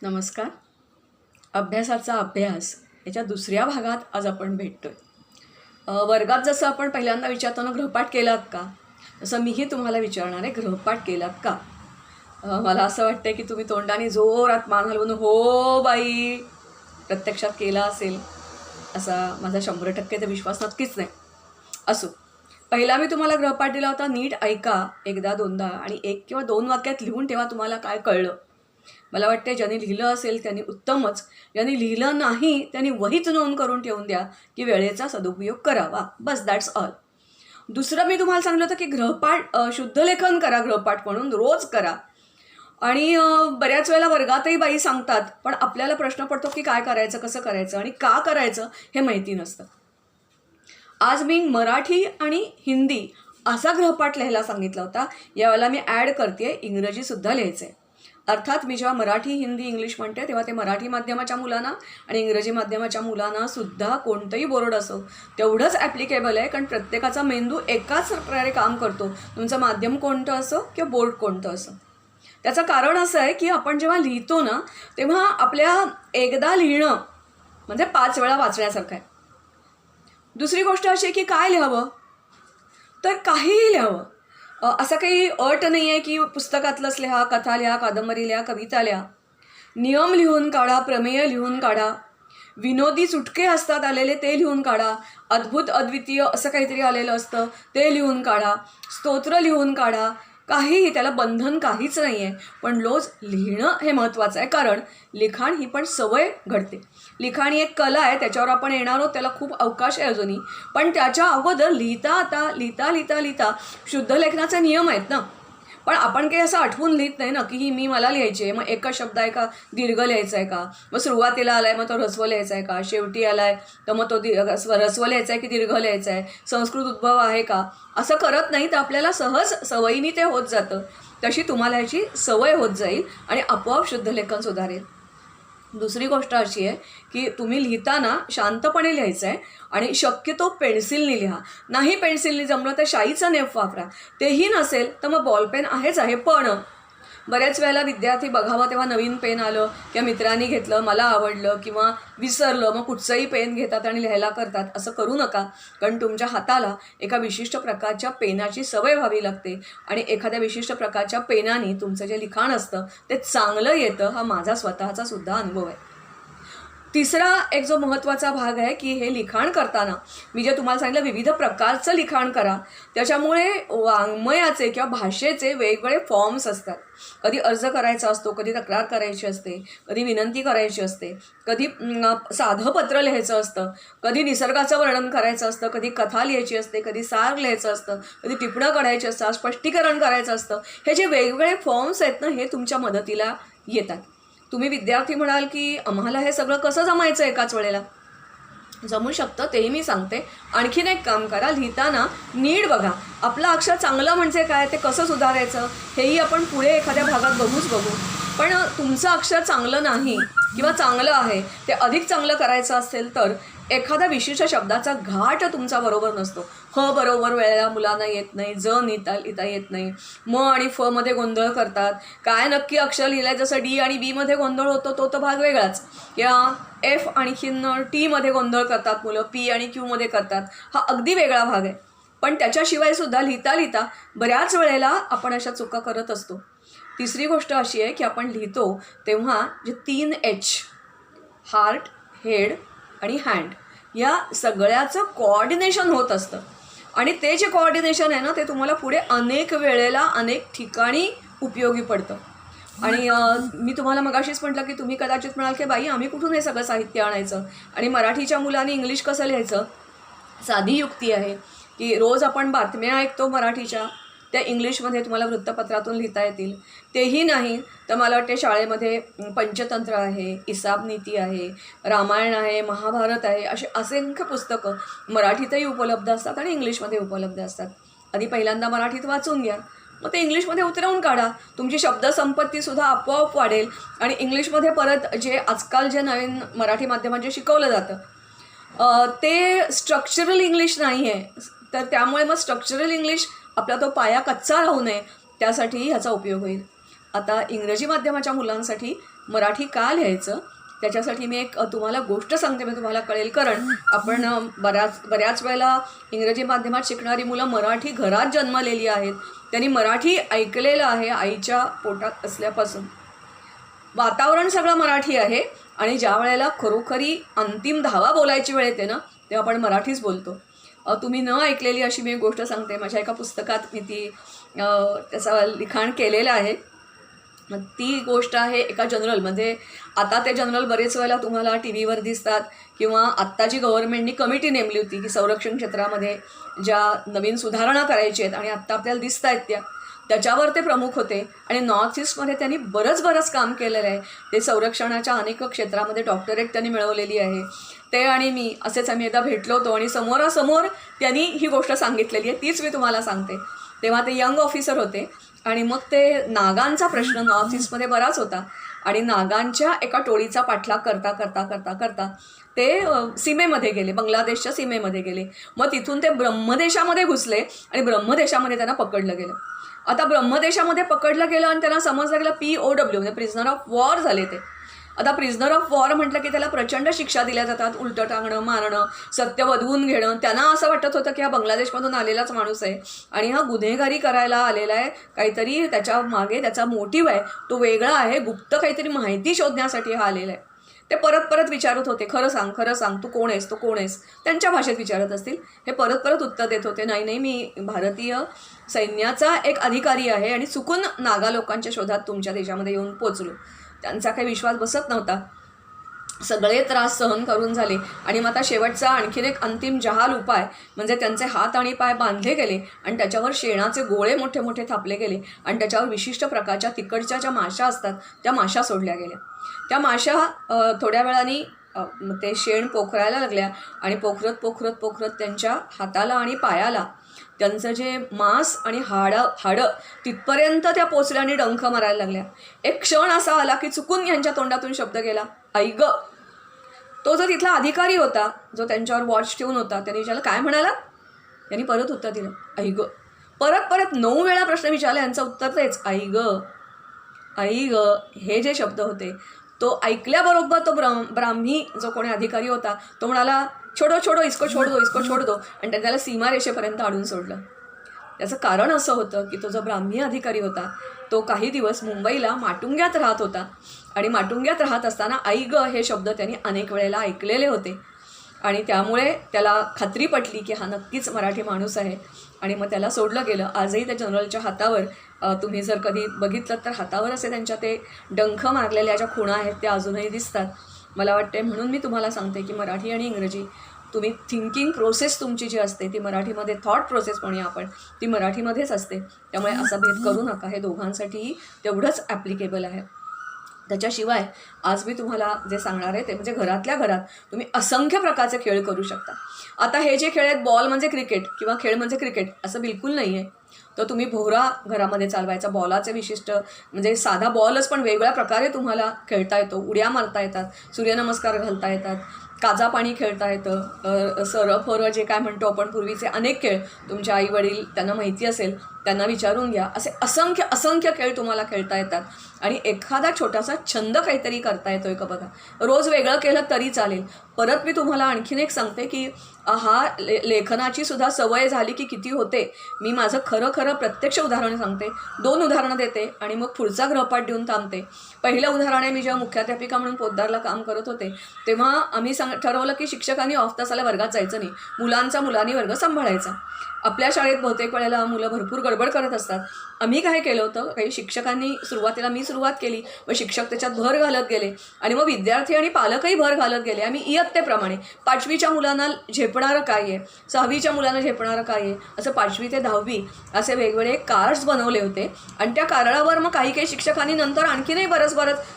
नमस्कार. अभ्यासाचा अभ्यास याच्या दुसऱ्या भागात आज आपण भेटतोय. वर्गात जसं आपण पहिल्यांदा विचारताना गृहपाठ केलात का, तसं मीही तुम्हाला विचारणार आहे, गृहपाठ केलात का. मला असं वाटतंय की तुम्ही तोंडाने जोरात मान हलवून हो बाई प्रत्यक्षात केला असेल असा माझा 100% तर विश्वास नक्कीच नाही. असो, पहिला मी तुम्हाला गृहपाठ दिला होता, नीट ऐका एकदा दोनदा आणि 1 किंवा 2 वाक्यात लिहून ठेवा तुम्हाला काय कळलं. मला वाटते ज्यांनी लिहिलं असेल त्यांनी उत्तमच, ज्यांनी लिहिलं नाही त्यांनी वहीच नोंद करून ठेवून द्या की वेळेचा सदुपयोग करावा. बस, दॅट्स ऑल. दुसरं मी तुम्हाला सांगितलं होतं की गृहपाठ शुद्धलेखन करा, गृहपाठ म्हणून रोज करा. आणि बऱ्याच वेळेला वर्गातही बाई सांगतात, पण आपल्याला प्रश्न पडतो की काय करायचं, कसं करायचं आणि का करायचं हे माहिती नसतं. आज मी मराठी आणि हिंदी असा गृहपाठ लिहायला सांगितला होता. यावेळेला मी ॲड करते इंग्रजीसुद्धा लिहायचं आहे. अर्थात मी जेव्हा मराठी हिंदी इंग्लिश म्हणते तेव्हा ते मराठी माध्यमाच्या मुलांना आणि इंग्रजी माध्यमाच्या मुलांना सुद्धा कोणतंही बोर्ड असो तेवढंच ॲप्लिकेबल आहे, कारण प्रत्येकाचा मेंदू एकाच प्रकारे काम करतो. तुमचं माध्यम कोणतं असो किंवा बोर्ड कोणतं असो. त्याचं कारण असं आहे की आपण जेव्हा लिहितो ना तेव्हा आपल्या एकदा लिहिणं म्हणजे 5 वेळा वाचण्यासारखं आहे. दुसरी गोष्ट अशी आहे की काय लिहावं, तर काहीही लिहावं. असं काही अट नाही आहे की पुस्तकातलंच लिहा, कथा लिहा, कादंबरी लिहा, कविता लिहा. नियम लिहून काढा, प्रमेय लिहून काढा, विनोदी चुटके असतात आलेले ते लिहून काढा, अद्भुत अद्वितीय असं काहीतरी आलेलं असतं ते लिहून काढा, स्तोत्र लिहून काढा. काहीही, त्याला बंधन काहीच नाही आहे. पण रोज लिहिणं हे महत्त्वाचं आहे, कारण लिखाण ही पण सवय घडते. लिखाण ही एक कला आहे, त्याच्यावर आपण येणार आहोत, त्याला खूप अवकाश आहे अजूनही. पण त्याच्या अगोदर लिहिता शुद्ध लेखनाचे नियम आहेत ना. पण आपण काही असं आठवून लिहित नाही ना की ही मला लिहायची आहे, मग एकच शब्द आहे का दीर्घ लिहायचा आहे का, मग सुरुवातीला आला आहे मग तो ऱ्हस्व लिहायचा आहे का, शेवटी आला आहे तर मग तो ऱ्हस्व लिहायचा आहे की दीर्घ लिहायचा आहे, संस्कृत उद्भव आहे का, असं करत नाही तर आपल्याला सहज सवयीने ते होत जातं. तशी तुम्हाला याची सवय होत जाईल आणि आपोआप शुद्धलेखन सुधारेल. दुसरी गोष्ट अशी आहे की तुम्ही लिहिताना शांतपणे लिहायचं आहे आणि शक्यतो पेन्सिलने लिहा. नाही पेन्सिलने जमलं तर शाईचा नेफ वापरा. तेही नसेल तर मग बॉलपेन आहेच आहे. पण बऱ्याच वेळेला विद्यार्थी बघावं तेव्हा नवीन पेन आलं किंवा मित्रांनी घेतलं, मला आवडलं किंवा विसरलं, मग कुठचंही पेन घेतात आणि लिहायला करतात. असं करू नका, कारण तुमच्या हाताला एका विशिष्ट प्रकारच्या पेनाची सवय व्हावी लागते आणि एखाद्या विशिष्ट प्रकारच्या पेनाने तुमचं जे लिखाण असतं ते चांगलं येतं. हा माझा स्वतःचा सुद्धा अनुभव आहे. तिसरा एक जो महत्त्वाचा भाग आहे की हे लिखाण करताना मी जे तुम्हाला सांगितलं विविध प्रकारचं लिखाण करा. त्याच्यामुळे वाङ्मयाचे किंवा भाषेचे वेगवेगळे फॉर्म्स असतात. कधी अर्ज करायचा असतो, कधी तक्रार करायची असते, कधी विनंती करायची असते, कधी साधं पत्र लिहायचं असतं, कधी निसर्गाचं वर्णन करायचं असतं, कधी कथा लिहायची असते, कधी सार लिहायचं असतं, कधी टिपणं काढायची असतात, स्पष्टीकरण करायचं असतं. हे जे वेगवेगळे फॉर्म्स आहेत ना हे तुमच्या मदतीला येतात. तुम्ही विद्यार्थी म्हणाल की आम्हाला हे सगळं कसं जमायचं एकाच वेळेला. जमू शकतं, तेही मी सांगते. आणखीन एक काम करा, लिहिताना नीट बघा आपलं अक्षर चांगलं म्हणजे काय, ते कसं सुधारायचं हेही आपण पुढे एखाद्या भागात बघू. पण तुमचं अक्षर चांगलं नाही किंवा चांगलं आहे ते अधिक चांगलं करायचं असेल तर एखाद्या विशिष्ट शब्दाचा घाट तुमचा बरोबर नसतो. ह बरोबर वेळेला मुलांना येत नाही, ज लिहिता येत नाही, म आणि फ मध्ये गोंधळ करतात. काय नक्की अक्षर लिहिलंय, जसं डी आणि बी मध्ये गोंधळ होतो तो तर भाग वेगळाच. या एफ आणखीन टी मध्ये गोंधळ करतात मुलं, पी आणि क्यू मध्ये करतात, हा अगदी वेगळा भाग आहे. पण त्याच्याशिवाय सुद्धा लिहिता बऱ्याच वेळेला आपण अशा चुका करत असतो. तिसरी गोष्ट अशी आहे की आपण लिहितो तेव्हा जे 3 H हार्ट, हेड आणि हँड या सगळ्याचं कोऑर्डिनेशन होत असतं. आणि ते जे कोऑर्डिनेशन आहे ना ते तुम्हाला पुढे अनेक वेळेला अनेक ठिकाणी उपयोगी पडतं. आणि मी तुम्हाला मगाशीच म्हटलं की तुम्ही कदाचित म्हणाल की बाई आम्ही कुठून हे सगळं साहित्य आणायचं आणि मराठीच्या मुलांनी इंग्लिश कसं लिहायचं. साधी युक्ती आहे की रोज आपण बातम्या ऐकतो मराठीच्या, त्या इंग्लिशमध्ये तुम्हाला वृत्तपत्रातून लिहिता येतील. तेही नाही तर मला वाटते शाळेमध्ये पंचतंत्र आहे, इसाब नीती आहे, रामायण आहे, महाभारत आहे, असे असंख्य पुस्तकं मराठीतही उपलब्ध असतात आणि इंग्लिशमध्ये उपलब्ध असतात. आधी पहिल्यांदा मराठीत वाचून घ्या, मग ते इंग्लिशमध्ये उतरवून काढा. तुमची शब्दसंपत्तीसुद्धा आपोआप वाढेल आणि इंग्लिशमध्ये परत जे आजकाल जे नवीन मराठी माध्यमात जे शिकवलं जातं ते स्ट्रक्चरल इंग्लिश नाही आहे. तर त्यामुळे मग स्ट्रक्चरल इंग्लिश आपला तो पाया कच्चा राहू नये त्यासाठीही ह्याचा उपयोग होईल. आता इंग्रजी माध्यमाच्या मुलांसाठी मराठी का लिहायचं त्याच्यासाठी मी एक तुम्हाला गोष्ट सांगते, मी तुम्हाला कळेल. कारण आपण बऱ्याच वेळेला इंग्रजी माध्यमात शिकणारी मुलं मराठी घरात जन्मलेली आहेत, त्यांनी मराठी ऐकलेलं आहे आईच्या पोटात असल्यापासून. वातावरण सगळं मराठी आहे आणि ज्या वेळेला खरोखरी अंतिम धावा बोलायची वेळ येते ना, तेव्हा आपण मराठीच बोलतो. तुम्ही न ऐकलेली अशी मी एक गोष्ट सांगते. माझ्या एका पुस्तकात मी ती त्याचं लिखाण केलेलं आहे. ती गोष्ट आहे एका जनरल, म्हणजे आता ते जनरल बरेच वेळेला तुम्हाला टी व्हीवर दिसतात किंवा आत्ताची गव्हर्नमेंटनी कमिटी नेमली होती की संरक्षण क्षेत्रामध्ये ज्या नवीन सुधारणा करायची आहेत आणि आत्ता आपल्याला दिसत आहेत त्याच्यावर ते प्रमुख होते. आणि नॉर्थ ईस्टमध्ये त्यांनी बरंच काम केलेलं आहे. ते संरक्षणाच्या अनेक क्षेत्रामध्ये डॉक्टरेट त्यांनी मिळवलेली आहे. ते आणि मी असेच आम्ही एकदा भेटलो होतो आणि समोरासमोर त्यांनी ही गोष्ट सांगितलेली आहे, तीच मी तुम्हाला सांगते. तेव्हा ते यंग ऑफिसर होते आणि मग ते नागांचा प्रश्न नॉर्थ ईस्टमध्ये बराच होता आणि नागांच्या एका टोळीचा पाठलाग करता करता करता करता ते सीमेमध्ये गेले, बांगलादेशच्या सीमेमध्ये गेले. मग तिथून ते ब्रह्मदेशामध्ये घुसले आणि ब्रह्मदेशामध्ये त्यांना पकडलं गेलं. आता ब्रह्मदेशामध्ये पकडलं गेलं आणि त्यांना समजलं गेलं POW म्हणजे प्रिझनर ऑफ वॉर झाले ते. आता प्रिझनर ऑफ वॉर म्हटलं की त्याला प्रचंड शिक्षा दिल्या जातात, उलटं टांगणं, मारणं, सत्य वधवून घेणं. त्यांना असं वाटत होतं की हा बांगलादेशमधून आलेलाच माणूस आहे आणि हा गुन्हेगारी करायला आलेला आहे, काहीतरी त्याच्या मागे त्याचा मोटिव्ह आहे, तो वेगळा आहे, गुप्त काहीतरी माहिती शोधण्यासाठी हा आलेला आहे. ते परत विचारत होते, खरं सांग तू कोण आहेस. त्यांच्या भाषेत विचारत असतील. हे परत उत्तर देत होते, नाही मी भारतीय सैन्याचा एक अधिकारी आहे आणि चुकून नागा लोकांच्या शोधात तुमच्या देशामध्ये येऊन पोचलो. त्यांचा काही विश्वास बसत नव्हता. सगळे त्रास सहन करून झाले आणि मग आता शेवटचा आणखीन एक अंतिम जहाल उपाय म्हणजे त्यांचे हात आणि पाय बांधले गेले आणि त्याच्यावर शेणाचे गोळे मोठे मोठे थापले गेले आणि त्याच्यावर विशिष्ट प्रकारच्या तिकडच्या ज्या माशा असतात त्या माशा सोडल्या गेल्या. त्या माशा थोड्या वेळाने ते शेण पोखरायला लागल्या आणि पोखरत त्यांच्या हाताला आणि पायाला त्यांचं जे मांस आणि हाडं तिथपर्यंत त्या पोचल्या आणि डंख मारायला लागल्या. एक क्षण असा आला की चुकून यांच्या तोंडातून शब्द गेला, आई ग. तो जो तिथला अधिकारी होता जो त्यांच्यावर वॉच ठेवून होता त्यांनी विचारलं, काय म्हणाला? त्यांनी परत उत्तर दिलं, आई ग. परत 9 वेळा प्रश्न विचारला, यांचं उत्तर तेच, आई ग. हे जे शब्द होते तो ऐकल्याबरोबर तो ब्राह्मी जो कोणी अधिकारी होता तो म्हणाला, छोडो इसको छोड दो आणि त्याला सीमारेषेपर्यंत आणून सोडलं. त्याचं कारण असं होतं की तो जो ब्राह्मी अधिकारी होता तो काही दिवस मुंबईला माटुंग्यात राहत होता आणि माटुंग्यात राहत असताना आई ग हे शब्द त्यांनी अनेक वेळेला ऐकलेले होते आणि त्यामुळे त्याला खात्री पटली की हा नक्कीच मराठी माणूस आहे आणि मग त्याला सोडलं गेलं. आजही त्या जनरलच्या हातावर तुम्ही जर कधी बघितलं तर हातावर असे त्यांच्या ते डंख मारलेल्या ज्या खुणा आहेत त्या अजूनही दिसतात. मला वाटते म्हणून मी तुम्हाला सांगते की मराठी आणि इंग्रजी तुम्ही थिंकिंग प्रोसेस तुमची जी असते ती मराठीमध्ये, थॉट प्रोसेस म्हणूया आपण, ती मराठीमध्येच असते. त्यामुळे असा भेद करू नका. हे दोघांसाठीही तेवढंच ॲप्लिकेबल आहे. त्याच्याशिवाय आज मी तुम्हाला जे सांगणार आहे ते म्हणजे घरातल्या घरात तुम्ही असंख्य प्रकारचे खेळ करू शकता. आता हे जे खेळ आहेत, बॉल म्हणजे क्रिकेट किंवा खेळ म्हणजे क्रिकेट असं बिलकुल नाही आहे. तर तुम्ही भोवरा घरामध्ये चालवायचा, बॉलाचे विशिष्ट म्हणजे साधा बॉलच पण वेगवेगळ्या प्रकारे तुम्हाला खेळता येतो. उड्या मारता येतात, सूर्यनमस्कार घालता येतात, काजा पाणी खेळता येतं, सरफोरं जे काय म्हणतो आपण पूर्वीचे अनेक खेळ तुमचे आई वडील त्यांना माहिती असेल त्यांना विचारून घ्या. असे असंख्य खेळ तुम्हाला खेळता येतात आणि एखादा छोटासा छंद काहीतरी करता येतोय का बघा. रोज वेगळं केलं तरी चालेल. परत मी तुम्हाला आणखीन एक सांगते की हा लेखनाची सुद्धा सवय झाली की किती होते. मी माझं खरं प्रत्यक्ष उदाहरण सांगते, 2 उदाहरणं देते आणि मग पुढचा गृहपाठ देऊन थांबते. पहिलं उदाहरण आहे, मी जेव्हा मुख्याध्यापिका म्हणून पोद्दारला काम करत होते तेव्हा आम्ही ठरवलं की शिक्षकांनी ऑफ तासाला वर्गात जायचं नाही, मुलांनी वर्ग सांभाळायचा. आपल्या शाळेत बहुतेक वेळेला मुलं भरपूर गडबड करत असतात. आम्ही काय केलं होतं, काही शिक्षकांनी सुरुवातीला मी सुरुवात केली व शिक्षक त्याच्यात भर घालत गेले आणि मग विद्यार्थी आणि पालकही भर घालत गेले. आम्ही इयत्तेप्रमाणे 5वीच्या मुलांना झेपणारं काय आहे, 6वीच्या मुलांना झेपणारं काय आहे, असं 5वी ते 10वी असे वेगवेगळे कार्ड्स बनवले होते आणि त्या कार्डावर मग काही शिक्षकांनी नंतर आणखीनही बरंच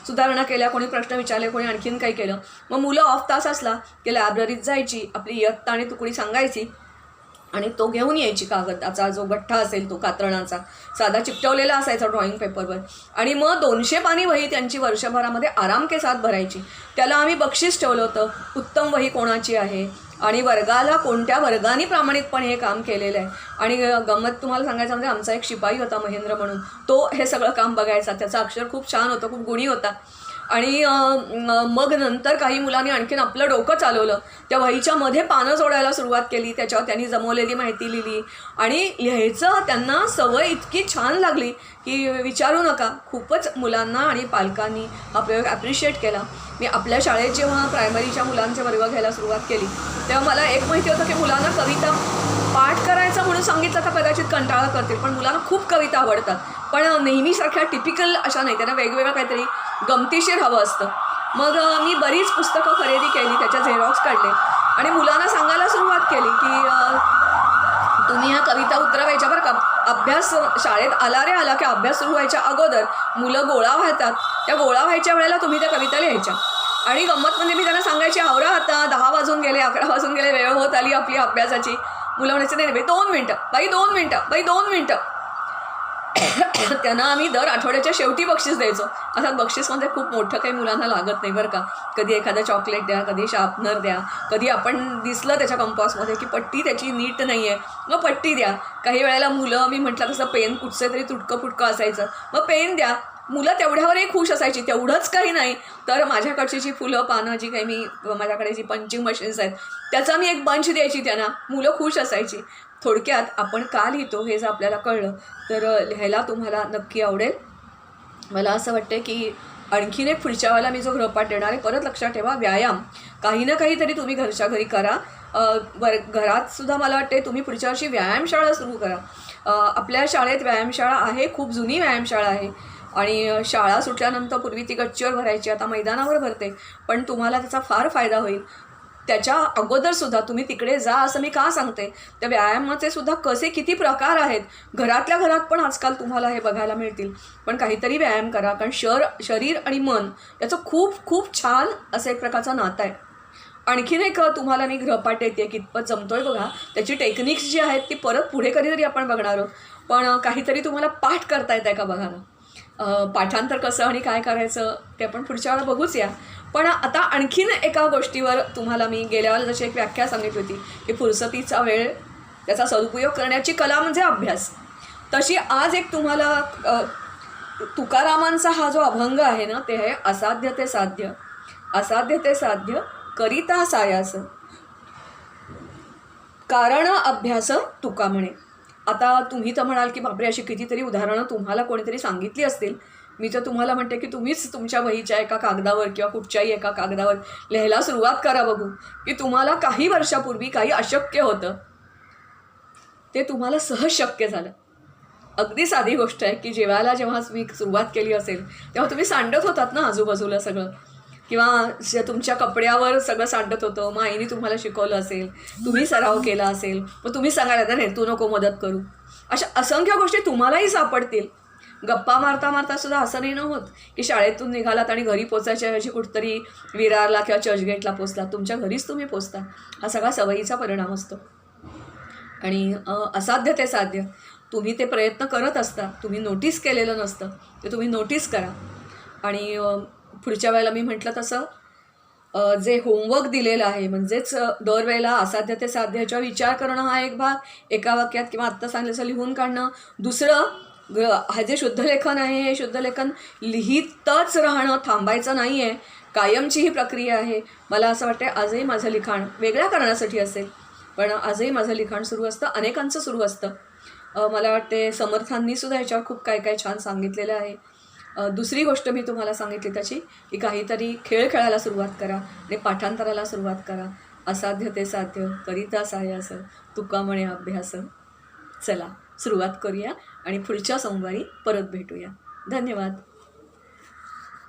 सुधारणा केल्या. कोणी प्रश्न विचारले, कोणी आणखीन काही केलं. मग मुलं ऑफ तास असला की लायब्ररीत जायची, आपली इयत्ता आणि तुकडी सांगायची आणि तो घेऊन यायची. कागदाचा जो गठ्ठा असेल तो कात्रणाचा साधा चिकटवलेला असायचा ड्रॉइंग पेपरवर आणि मग 200 पानी वही त्यांची वर्षभरामध्ये आराम के साथ भरायची. त्याला आम्ही बक्षीस ठेवलं होतं, उत्तम वही कोणाची आहे, आणि वर्गाला कोणत्या वर्गाने प्रामाणिकपणे हे काम केलेलं आहे. आणि गंमत तुम्हाला सांगायचं म्हणजे आमचा एक शिपाई होता महेंद्र म्हणून, तो हे सगळं काम बघायचा. त्याचं अक्षर खूप छान होतं, खूप गुणी होता. आणि मग नंतर काही मुलांनी आणखीन आपलं डोकं चालवलं, त्या वहीच्या मध्ये पानं जोडायला सुरुवात केली, त्याच्यावर त्यांनी जमवलेली माहिती लिहिली आणि लिहायचं त्यांना सवय इतकी छान लागली की विचारू नका. खूपच मुलांना आणि पालकांनी हा प्रयोग ॲप्रिशिएट केला. मी आपल्या शाळेत जेव्हा प्रायमरीच्या मुलांचे वर्ग घ्यायला सुरुवात केली तेव्हा मला एक माहिती होतं की मुलांना कविता पाठ करायचा म्हणून सांगितलं का कदाचित कंटाळा करतील, पण मुलांना खूप कविता आवडतात. पण नेहमीसारख्या टिपिकल अशा नाही, त्यांना वेगवेगळं काहीतरी गमतीशीर हवं असतं. मग मी बरीच पुस्तकं खरेदी केली, त्याच्या झेरॉक्स काढले आणि मुलांना सांगायला सुरुवात केली की तुम्ही ह्या कविता उतरवायच्या बरं का. अभ्यास शाळेत आला रे आला की अभ्यास सुरू व्हायच्या अगोदर मुलं गोळा व्हायतात, त्या गोळा व्हायच्या वेळेला तुम्ही त्या कविता लिहायच्या. आणि गंमत म्हणजे मी त्यांना सांगायची, आवरा आता 10 वाजून गेले, 11 वाजून गेले, वेळ होत आली आपली अभ्यासाची. मुलं म्हणायचं नाही बाई 2 मिनटं, बाई 2 मिनटं, बाई 2 मिनटं. त्यांना आम्ही दर आठवड्याच्या शेवटी बक्षीस द्यायचो. अर्थात बक्षीस म्हणजे खूप मोठं काही मुलांना लागत नाही बरं का. कधी एखादं चॉकलेट द्या, कधी शार्पनर द्या, कधी आपण दिसलं त्याच्या कंपासमध्ये की पट्टी त्याची नीट नाही आहे मग पट्टी द्या. काही वेळेला मुलं मी म्हटलं तसं पेन कुठचं तरी तुटकं फुटकं असायचं, मग पेन द्या. मुलं तेवढ्यावरही खुश असायची. तेवढंच काही नाही तर माझ्याकडची जी फुलं पानं जी काही माझ्याकडे जी पंचिंग मशीन्स आहेत त्याचा मी एक बंच द्यायची त्यांना, मुलं खुश असायची. थोडक्यात आपण का लिहितो हे जर आपल्याला कळलं तर लिहायला तुम्हाला नक्की आवडेल. मला असं वाटतं की आणखीन एक पुढच्या वेळेला मी जो गृहपाठ देणार आहे, परत लक्षात ठेवा, व्यायाम काही ना काहीतरी तुम्ही घरच्या घरी करा. घरातसुद्धा मला वाटते तुम्ही पुढच्या वर्षी व्यायामशाळा सुरू करा. आपल्या शाळेत व्यायामशाळा आहे, खूप जुनी व्यायामशाळा आहे आणि शाळा सुटल्यानंतर पूर्वी ती गच्चीवर भरायची, आता मैदानावर भरते. पण तुम्हाला त्याचा फार फायदा होईल. त्याच्या अगोदरसुद्धा तुम्ही तिकडे जा असं मी का सांगते, त्या व्यायामाचे सुद्धा कसे किती प्रकार आहेत. घरातल्या घरात पण आजकाल तुम्हाला हे बघायला मिळतील. पण काहीतरी व्यायाम करा, कारण शरीर आणि मन याचं खूप खूप छान असं एक प्रकारचं नातं आहे. आणखीन एक तुम्हाला मी गृहपाठ देते, कितपत जमतोय बघा. त्याची टेक्निक्स जी आहेत ती परत पुढे कधीतरी आपण बघणार आहोत. पण काहीतरी तुम्हाला पाठ करता येत आहे का बघा ना. पाठांतर कसं आणि काय करायचं ते आपण पुढच्या वेळेला बघूच या. पण आता आणखीन एका गोष्टीवर तुम्हाला मी गेल्या वेळेला जशी एक व्याख्या सांगितली होती की फुरसतीचा वेळ त्याचा सदुपयोग करण्याची कला म्हणजे अभ्यास, तशी आज एक तुम्हाला तुकारामांचा हा जो अभंग आहे ना ते आहे, असाध्य ते साध्य, असाध्य ते साध्य करिता सायास, कारण अभ्यास तुका म्हणे. आता तुम्ही तर म्हणाल की बापरे अशी कितीतरी उदाहरणं तुम्हाला कोणीतरी सांगितली असतील. मी तर तुम्हाला म्हणते की तुम्हीच तुमच्या वहीच्या एका कागदावर किंवा कुठच्याही एका कागदावर लिहायला सुरुवात करा बघू की तुम्हाला काही वर्षापूर्वी काही अशक्य होतं ते तुम्हाला सहज शक्य झालं. अगदी साधी गोष्ट आहे की जेव्हा मी सुरुवात केली असेल तेव्हा तुम्ही सांडत होतात ना आजूबाजूला सगळं, किंवा तुमच्या कपड्यावर सगळं सांडत होतं, मग आईने तुम्हाला शिकवलं असेल, तुम्ही सराव केला असेल, मग तुम्ही सांगायला नाही तू नको मदत करू. अशा असंख्य गोष्टी तुम्हालाही सापडतील. गप्पा मारता मारता सुद्धा असं नाही न होत की शाळेतून निघालात आणि घरी पोचायच्या ऐवजी कुठतरी विरारला किंवा चर्चगेटला पोचलात. तुमच्या घरीच तुम्ही पोचता. हा सगळा सवयीचा परिणाम असतो. आणि असाध्य ते साध्य तुम्ही ते प्रयत्न करत असता, तुम्ही नोटीस केलेलं नसतं ते तुम्ही नोटीस करा. आणि पुढच्या वेळेला मी म्हटलं तसं जे होमवर्क दिलेलं आहे म्हणजेच दरवेळेला असाध्य ते साध्याचा विचार करणं हा एक भाग, एका वाक्यात किंवा आत्ता सांगितलं लिहून काढणं. दुसरं हे जे शुद्धलेखन आहे हे शुद्धलेखन लिहितच राहणं, थांबायचं नाही आहे, कायमची ही प्रक्रिया आहे. मला असं वाटतं आजही माझं लिखाण वेगळ्या कारणासाठी असेल पण आजही माझं लिखाण सुरू असतं, अनेकांचं सुरू असतं. मला वाटते समर्थांनीसुद्धा ह्याच्यावर खूप काय काय छान सांगितलेलं आहे. दुसरी गोष्ट मी तुम्हाला सांगितली त्याची की काहीतरी खेळ खेळायला सुरुवात करा आणि पाठांतराला सुरुवात करा. असाध्य ते साध्य करिता सायास तुका म्हणे अभ्यास. चला सुरुवात करूया आणि पुढच्या सोमवारी परत भेटूया. धन्यवाद.